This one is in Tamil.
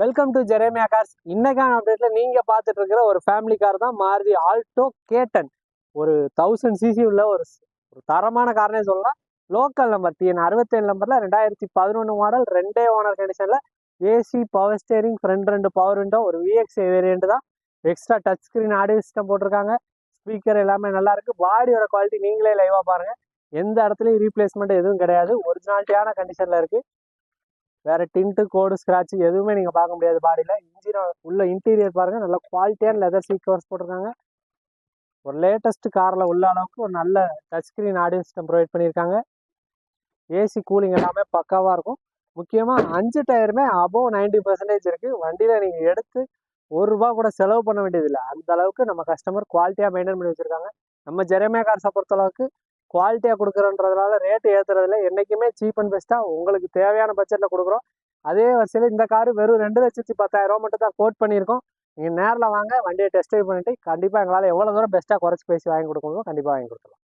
Welcome to Jeremiah cars. இன்னைக்கான அப்டேட்ல நீங்க பார்த்துட்டு இருக்கிற ஒரு ஃபேமிலி கார் தான் மாருதி ஆல்டோ K10. ஒரு 1000 சிசி உள்ள ஒரு தரமான கார்னே சொல்லலாம். லோக்கல் நம்பர் TN 67 நம்பர்ல 2011 மாடல், 2 ஓனர் கண்டிஷன்ல, AC, power steering, front 2 power window, ஒரு VXI வேரியன்ட் தான். Extra touch screen audio system போட்டிருக்காங்க. ஸ்பீக்கர் எல்லாமே நல்லா இருக்கு. பாடியோட குவாலிட்டி நீங்களே லைவா பாருங்க. எந்த இடத்துலையும் ரீப்ளேஸ்மெண்ட் எதுவும் கிடையாது. ஒரிஜினாலிட்டியான கண்டிஷன்ல இருக்கு. வேற டின்ட்டு, கோடு, ஸ்கிராட்ச் எதுவுமே நீங்க பார்க்க முடியாது. பாடியில இன்ஜின் உள்ள இன்டீரியர் பாருங்க, நல்ல குவாலிட்டியான லெதர் சீட் கவர்ஸ் போட்டிருக்காங்க. ஒரு லேட்டஸ்ட் கார்ல உள்ள அளவுக்கு ஒரு நல்ல touch screen audio system provide பண்ணியிருக்காங்க. ஏசி, கூலிங் எல்லாமே பக்காவா இருக்கும். முக்கியமா 5 டயருமே அபோவ் 90% இருக்கு. வண்டியில நீங்க எடுத்து ₹1 கூட செலவு பண்ண வேண்டியதில்லை. அந்த அளவுக்கு நம்ம கஸ்டமர் குவாலிட்டியா மெயின்டைன் பண்ணி வச்சிருக்காங்க. நம்ம ஜெரேமியா கார்ஸை பொறுத்த அளவுக்கு குவாலிட்டியாக கொடுக்குறோன்றதுனால ரேட்டு ஏற்றுறதுல என்றைக்குமே சீப் அண்ட் பெஸ்ட்டாக உங்களுக்கு தேவையான பட்ஜெட்டில் கொடுக்குறோம். அதே வரிசையில் இந்த காரு வெறும் 2,10,000 மட்டும் தான் கோட் பண்ணியிருக்கோம். நீங்கள் நேரில் வாங்க, வண்டியை டெஸ்ட் ட்ரைவ் பண்ணிட்டு கண்டிப்பாக எங்களால் எவ்வளோ தூரம் பெஸ்ட்டாக குறைச்சி பேசி வாங்கி கொடுக்கணுமோ கண்டிப்பாக வாங்கி கொடுத்துருவோம்.